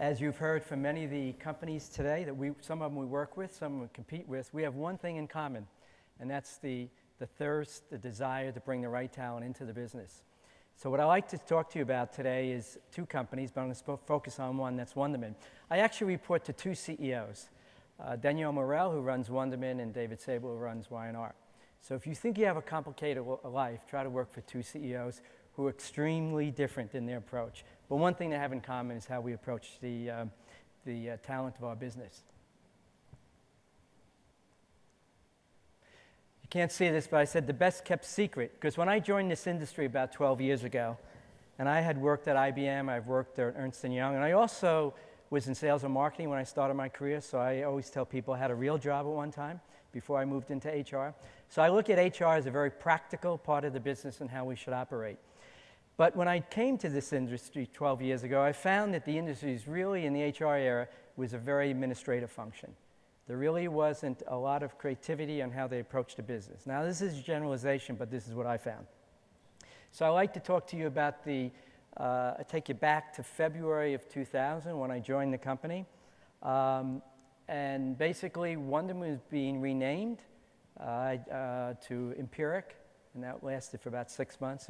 As you've heard from many of the companies today, some of them we work with, some of them we compete with, we have one thing in common, and that's the thirst, the desire to bring the right talent into the business. So what I'd like to talk to you about today is two companies, but I'm going to focus on one, that's Wunderman. I actually report to two CEOs, Danielle Morel, who runs Wonderman, and David Sable, who runs Y&R. So if you think you have a complicated life, try to work for two CEOs who are extremely different in their approach. But one thing they have in common is how we approach the talent of our business. You can't see this, but I said the best kept secret, because when I joined this industry about 12 years ago, and I had worked at IBM, I've worked at Ernst & Young, and I also was in sales and marketing when I started my career, so I always tell people I had a real job at one time before I moved into HR. So I look at HR as a very practical part of the business and how we should operate. But when I came to this industry 12 years ago, I found that the industry is really, in the HR era, was a very administrative function. There really wasn't a lot of creativity on how they approached the business. Now, this is a generalization, but this is what I found. So I'd like to talk to you about I take you back to February of 2000 when I joined the company. And basically, Wonderman was being renamed to Empiric, and that lasted for about 6 months.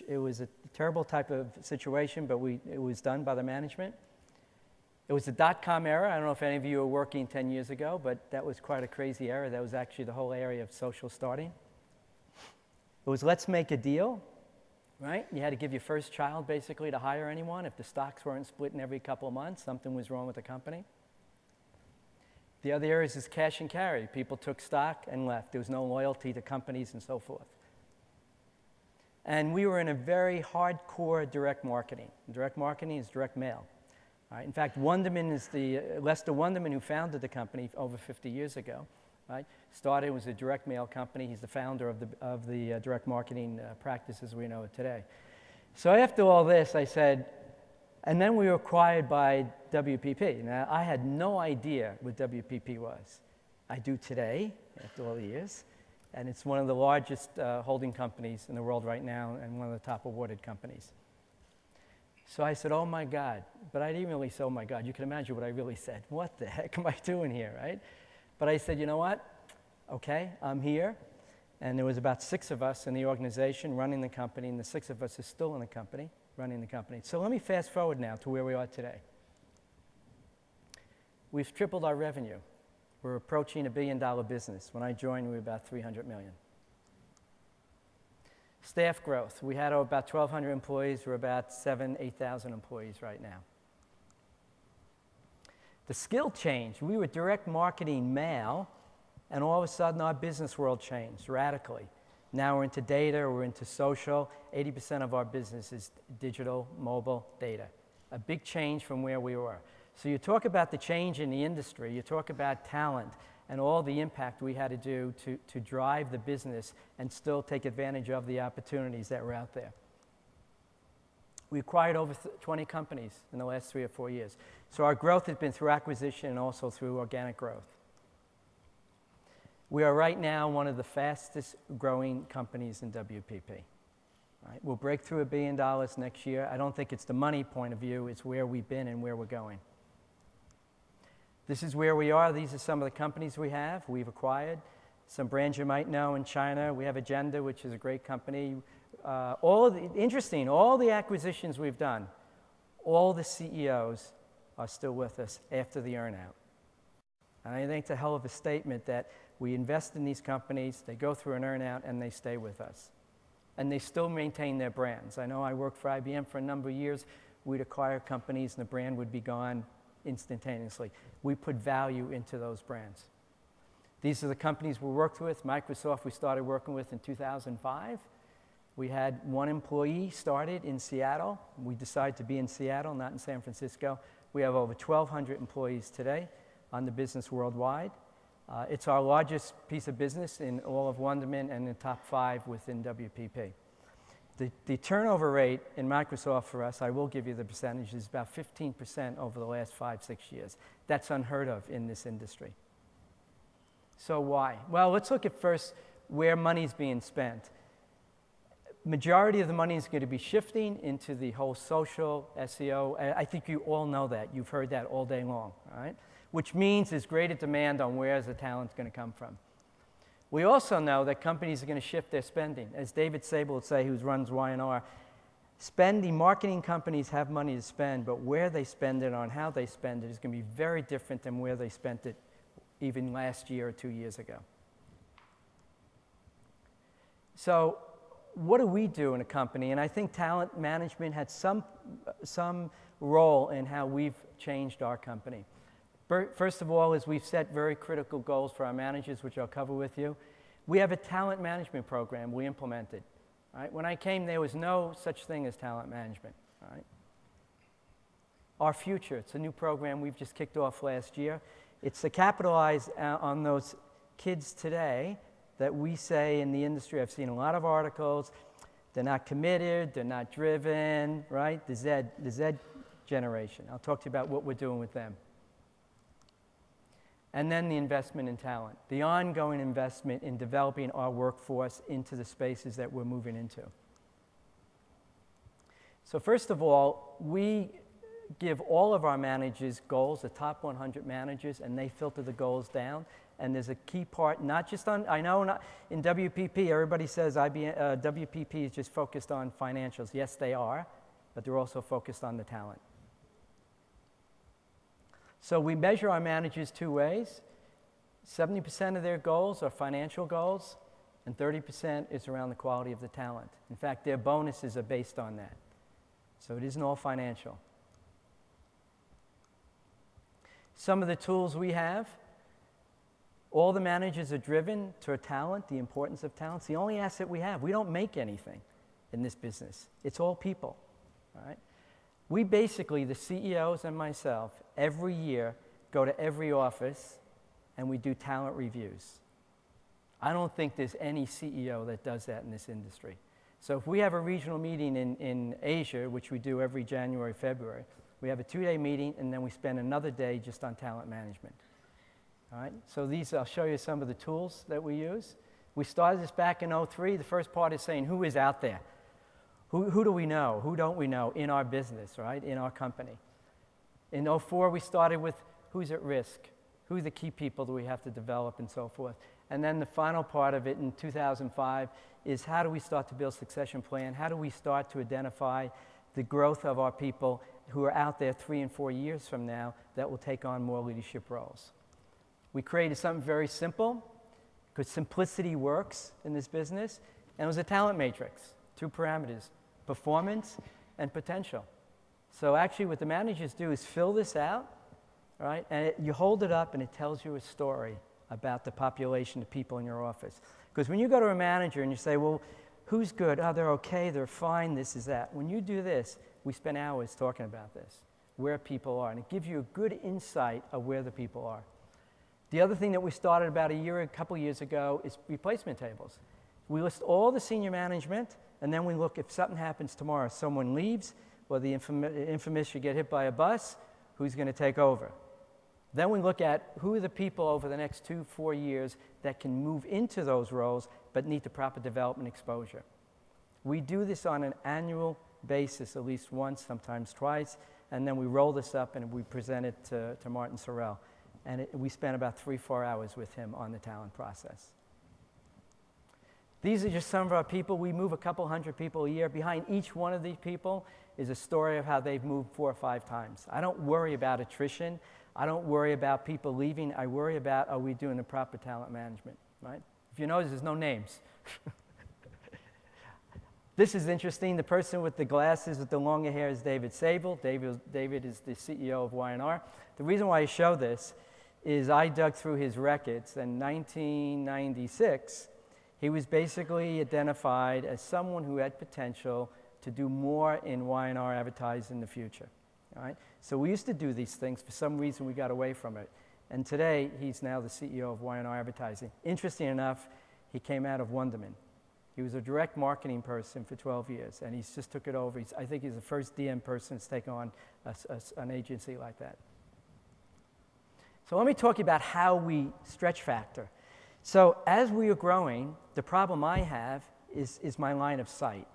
It was a terrible type of situation, but it was done by the management. It was the dot-com era. I don't know if any of you were working 10 years ago, but that was quite a crazy era. That was actually the whole area of social starting. It was let's make a deal, right? You had to give your first child, basically, to hire anyone. If the stocks weren't splitting every couple of months, something was wrong with the company. The other areas is cash and carry. People took stock and left. There was no loyalty to companies and so forth. And we were in a very hardcore direct marketing. Direct marketing is direct mail. Right? In fact, Wunderman is Lester Wunderman, who founded the company over 50 years ago. Right? Started was a direct mail company. He's the founder of the direct marketing practice as we know it today. So after all this, I said, and then we were acquired by WPP. Now, I had no idea what WPP was. I do today, after all the years. And it's one of the largest holding companies in the world right now and one of the top awarded companies. So I said, oh my God. But I didn't really say, oh my God. You can imagine what I really said. What the heck am I doing here, right? But I said, you know what? Okay, I'm here. And there was about 6 of us in the organization running the company, and the 6 of us are still in the company, running the company. So let me fast forward now to where we are today. We've tripled our revenue. We're approaching $1 billion business. When I joined, we were about $300 million. Staff growth. We had about 1,200 employees. We're about 8,000 employees right now. The skill change. We were direct marketing mail, and all of a sudden our business world changed radically. Now we're into data, we're into social. 80% of our business is digital, mobile, data. A big change from where we were. So you talk about the change in the industry, you talk about talent and all the impact we had to do to drive the business and still take advantage of the opportunities that were out there. We acquired over 20 companies in the last 3 or 4 years. So our growth has been through acquisition and also through organic growth. We are right now one of the fastest growing companies in WPP. Right? We'll break through $1 billion next year. I don't think it's the money point of view, it's where we've been and where we're going. This is where we are. These are some of the companies we've acquired. Some brands you might know in China. We have Agenda, which is a great company. All the acquisitions we've done, all the CEOs are still with us after the earn-out. And I think it's a hell of a statement that we invest in these companies, they go through an earn-out, and they stay with us. And they still maintain their brands. I know I worked for IBM for a number of years. We'd acquire companies, and the brand would be gone instantaneously. We put value into those brands. These are the companies we worked with. Microsoft we started working with in 2005. We had 1 employee started in Seattle. We decided to be in Seattle, not in San Francisco. We have over 1,200 employees today on the business worldwide. It's our largest piece of business in all of Wonderman and the top 5 within WPP. The turnover rate in Microsoft for us, I will give you the percentage, is about 15% over the last 5-6 years. That's unheard of in this industry. So why? Well, let's look at first where money's being spent. majority of the money is going to be shifting into the whole social SEO. I think you all know that. You've heard that all day long, all right? Which means there's greater demand on where the talent's going to come from. We also know that companies are going to shift their spending. As David Sable would say, who runs Y&R, marketing companies have money to spend, but where they spend it on how they spend it is going to be very different than where they spent it even last year or 2 years ago. So what do we do in a company? And I think talent management had some role in how we've changed our company. First of all, is we've set very critical goals for our managers, which I'll cover with you. We have a talent management program we implemented. Right? When I came, there was no such thing as talent management. Right? Our Future, it's a new program we've just kicked off last year. It's to capitalize on those kids today that we say in the industry. I've seen a lot of articles. They're not committed, they're not driven, right? The Z generation. I'll talk to you about what we're doing with them. And then the investment in talent, the ongoing investment in developing our workforce into the spaces that we're moving into. So first of all, we give all of our managers goals, the top 100 managers, and they filter the goals down. And there's a key part, not just on, I know not, in WPP, everybody says WPP is just focused on financials. Yes, they are, but they're also focused on the talent. So we measure our managers 2 ways. 70% of their goals are financial goals, and 30% is around the quality of the talent. In fact, their bonuses are based on that. So it isn't all financial. Some of the tools we have, all the managers are driven to talent, the importance of talent. It's the only asset we have. We don't make anything in this business. It's all people, all right? We basically, the CEOs and myself, every year go to every office and we do talent reviews. I don't think there's any CEO that does that in this industry. So if we have a regional meeting in Asia, which we do every January, February, we have a 2-day meeting and then we spend another day just on talent management. All right, so these, I'll show you some of the tools that we use. We started this back in 2003. The first part is saying who is out there? Who do we know? Who don't we know in our business, right, in our company? In 2004, we started with who's at risk, who are the key people that we have to develop and so forth. And then the final part of it in 2005 is how do we start to build succession plan? How do we start to identify the growth of our people who are out there 3 and 4 years from now that will take on more leadership roles? We created something very simple because simplicity works in this business, and it was a talent matrix, 2 parameters. Performance and potential. So actually what the managers do is fill this out, right? And you hold it up and it tells you a story about the population of people in your office. Because when you go to a manager and you say, well, who's good? Oh, they're okay, they're fine, this is that. When you do this, we spend hours talking about this, where people are. And it gives you a good insight of where the people are. The other thing that we started about a couple years ago is replacement tables. We list all the senior management, and then we look if something happens tomorrow. Someone leaves, or the infamous you get hit by a bus, who's going to take over? Then we look at who are the people over the next 2-4 years that can move into those roles but need the proper development exposure. We do this on an annual basis, at least once, sometimes twice, and then we roll this up and we present it to Martin Sorrell. And we spent about 3-4 hours with him on the talent process. These are just some of our people. We move a couple hundred people a year. Behind each one of these people is a story of how they've moved 4 or 5 times. I don't worry about attrition. I don't worry about people leaving. I worry about, are we doing the proper talent management, right? If you notice, there's no names. This is interesting. The person with the glasses with the longer hair is David Sable. David is the CEO of Y&R. The reason why I show this is I dug through his records. In 1996, he was basically identified as someone who had potential to do more in Y&R advertising in the future. All right? So we used to do these things. For some reason, we got away from it. And today, he's now the CEO of Y&R Advertising. Interesting enough, he came out of Wunderman. He was a direct marketing person for 12 years, and he's just took it over. I think he's the first DM person that's taken on an agency like that. So let me talk about how we stretch factor. So as we are growing, the problem I have is my line of sight.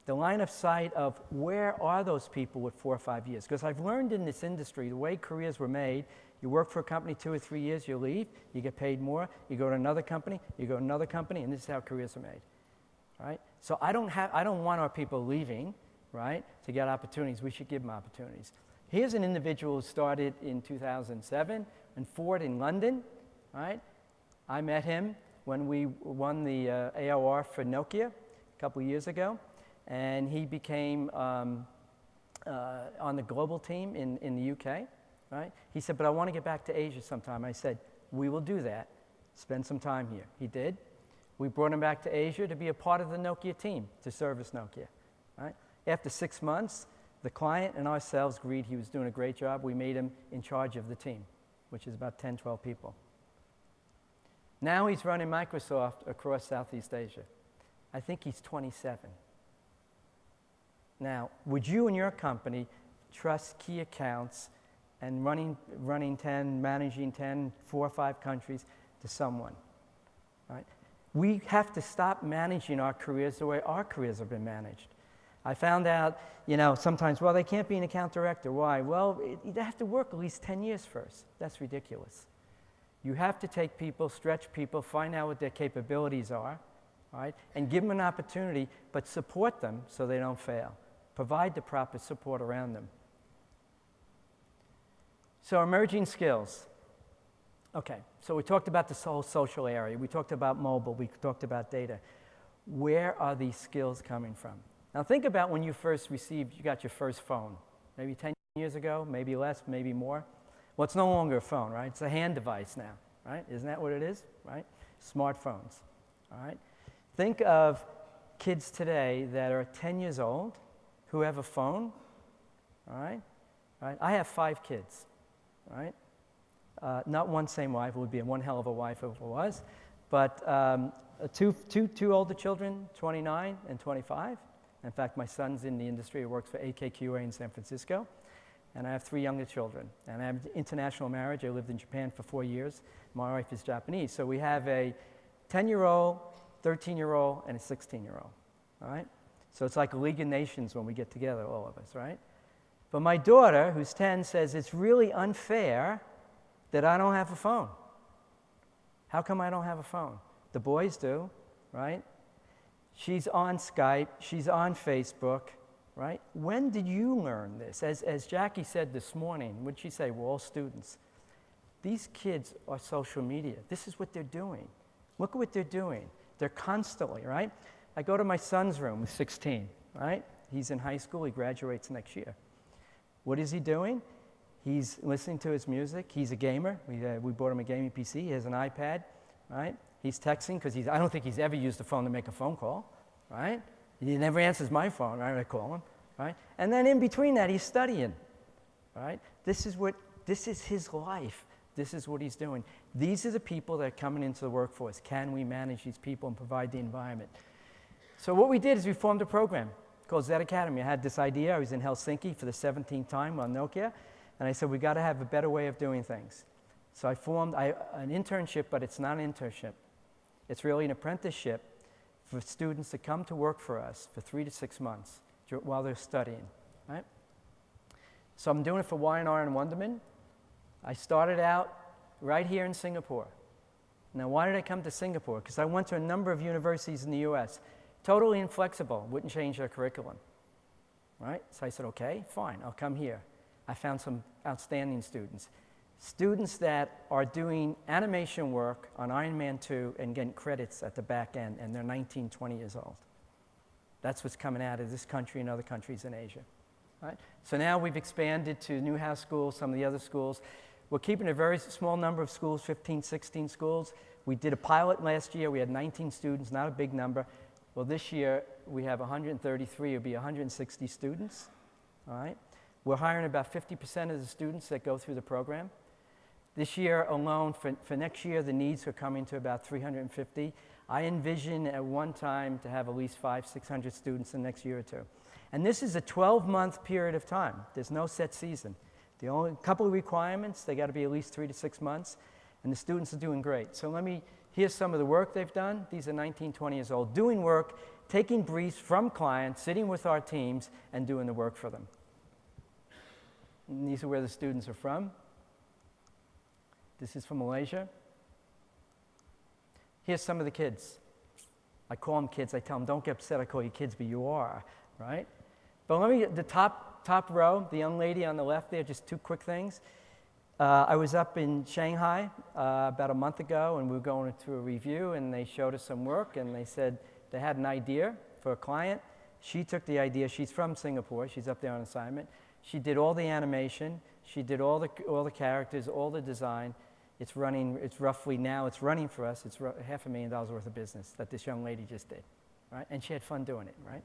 the line of sight of where are those people with 4 or 5 years. Because I've learned in this industry, the way careers were made, you work for a company 2 or 3 years, you leave, you get paid more, you go to another company, you go to another company, and this is how careers are made, right? So I don't want our people leaving, right, to get opportunities. We should give them opportunities. Here's an individual who started in 2007 in Ford in London, right? I met him when we won the AOR for Nokia a couple of years ago, and he became on the global team in the UK, right? He said, but I want to get back to Asia sometime. I said, we will do that. Spend some time here. He did. We brought him back to Asia to be a part of the Nokia team, to service Nokia, right? After 6 months, the client and ourselves agreed he was doing a great job. We made him in charge of the team, which is about 10, 12 people. Now he's running Microsoft across Southeast Asia. I think he's 27. Now, would you and your company trust key accounts and running 10, managing 10, 4 or 5 countries to someone, right? We have to stop managing our careers the way our careers have been managed. I found out, sometimes, well, they can't be an account director. Why? Well, you have to work at least 10 years first. That's ridiculous. You have to take people, stretch people, find out what their capabilities are, right? And give them an opportunity, but support them so they don't fail. Provide the proper support around them. So emerging skills. Okay, so we talked about the whole social area. We talked about mobile. We talked about data. Where are these skills coming from? Now think about when you got your first phone. Maybe 10 years ago, maybe less, maybe more. Well, it's no longer a phone, right? It's a hand device now, right? Isn't that what it is, right? Smartphones, all right? Think of kids today that are 10 years old who have a phone, all right? I have 5 kids, right? Not one same wife. It would be one hell of a wife if it was. But two older children, 29 and 25. In fact, my son's in the industry. He works for AKQA in San Francisco. And I have 3 younger children. And I have international marriage. I lived in Japan for 4 years. My wife is Japanese. So we have a 10-year-old, 13-year-old, and a 16-year-old, all right? So it's like a League of Nations when we get together, all of us, right? But my daughter, who's 10, says it's really unfair that I don't have a phone. How come I don't have a phone? The boys do, right? She's on Skype. She's on Facebook, right? When did you learn this? As Jackie said this morning, what did she say? We're all students. These kids are social media. This is what they're doing. Look at what they're doing. They're constantly, right? I go to my son's room, who's 16, right? He's in high school. He graduates next year. What is he doing? He's listening to his music. He's a gamer. We bought him a gaming PC. He has an iPad, right? He's texting because I don't think he's ever used a phone to make a phone call, right? He never answers my phone, right? I call him, right? And then in between that, he's studying, right? This is his life. This is what he's doing. These are the people that are coming into the workforce. Can we manage these people and provide the environment? So what we did is we formed a program called Z Academy. I had this idea. I was in Helsinki for the 17th time on Nokia. And I said, we got to have a better way of doing things. So I formed an internship, but it's not an internship. It's really an apprenticeship for students to come to work for us for 3 to 6 months while they're studying, right? So I'm doing it for Y&R and Wunderman. I started out right here in Singapore. Now, why did I come to Singapore? Because I went to a number of universities in the US. Totally inflexible, wouldn't change their curriculum, right? So I said, okay, fine, I'll come here. I found some outstanding students. Students that are doing animation work on Iron Man 2 and getting credits at the back end, and they're 19, 20 years old. That's what's coming out of this country and other countries in Asia. Right? So now we've expanded to Newhouse Schools, some of the other schools. We're keeping a very small number of schools, 15, 16 schools. We did a pilot last year. We had 19 students, not a big number. Well, this year we have 133. It'll be 160 students. All right? We're hiring about 50% of the students that go through the program. This year alone, for next year, the needs are coming to about 350. I envision at one time to have at least 500, 600 students in the next year or 2. And this is a 12-month period of time. There's no set season. The only couple of requirements, they got to be at least 3 to 6 months, and the students are doing great. So here's some of the work they've done. These are 19, 20 years old, doing work taking briefs from clients, sitting with our teams, and doing the work for them. And these are where the students are from. This is from Malaysia. Here's some of the kids. I call them kids. I tell them, don't get upset I call you kids, but you are, right? But let me, the top row, the young lady on the left there, just two quick things. I was up in Shanghai about a month ago, and we were going to a review, and they showed us some work, and they said they had an idea for a client. She took the idea. She's from Singapore. She's up there on assignment. She did all the animation. She did all the characters, all the design. It's running, it's roughly now, it's running for us. It's $500,000 worth of business that this young lady just did, right? And she had fun doing it, right?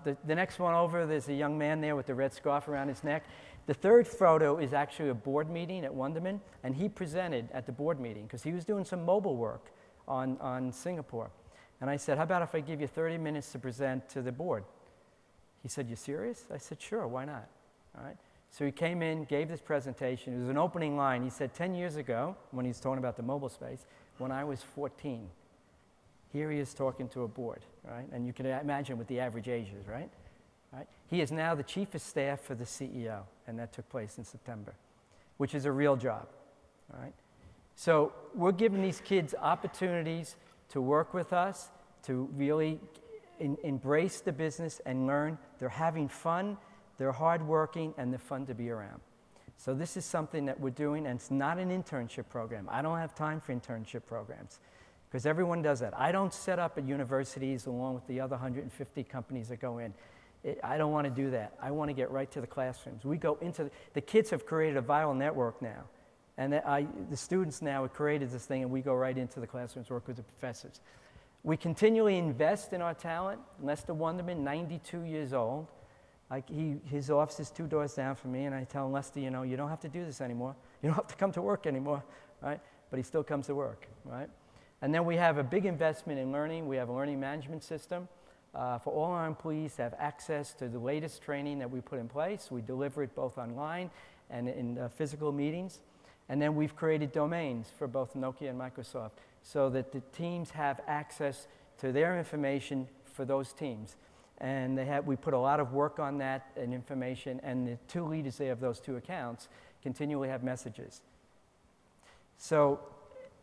The next one over, there's a young man there with the red scarf around his neck. The third photo is actually a board meeting at Wunderman, and he presented at the board meeting because he was doing some mobile work on Singapore. And I said, how about if I give you 30 minutes to present to the board? He said, you serious? I said, sure, why not? All right. So he came in, gave this presentation. It was an opening line. He said, 10 years ago, when he was talking about the mobile space, when I was 14, here he is talking to a board, right? And you can imagine what the average age is, right? Right? He is now the chief of staff for the CEO, and that took place in September, which is a real job, all right? So we're giving these kids opportunities to work with us, to really embrace the business and learn. They're having fun, they're hardworking, and they're fun to be around. So this is something that we're doing, and it's not an internship program. I don't have time for internship programs because everyone does that. I don't set up at universities along with the other 150 companies that go in. I don't want to do that. I want to get right to the classrooms. We go into the kids have created a viral network now, and the students now have created this thing, and we go right into the classrooms, work with the professors. We continually invest in our talent. Lester Wunderman, 92 years old. His office is 2 doors down from me, and I tell him, Lester, you know, you don't have to do this anymore. You don't have to come to work anymore, right? But he still comes to work, right? And then we have a big investment in learning. We have a learning management system for all our employees to have access to the latest training that we put in place. We deliver it both online and in physical meetings. And then we've created domains for both Nokia and Microsoft so that the teams have access to their information for those teams. And we put a lot of work on that and information, and the two leaders there of those two accounts continually have messages. So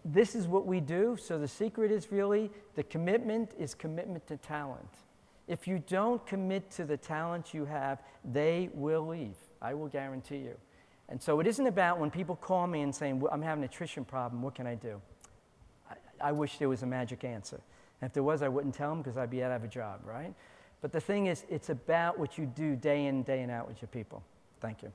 this is what we do. So the secret is really the commitment is commitment to talent. If you don't commit to the talent you have, they will leave. I will guarantee you. And so it isn't about when people call me and saying, I'm having an attrition problem, what can I do? I wish there was a magic answer. And if there was, I wouldn't tell them because I'd be out of a job, right? But the thing is, it's about what you do day in, day out with your people. Thank you.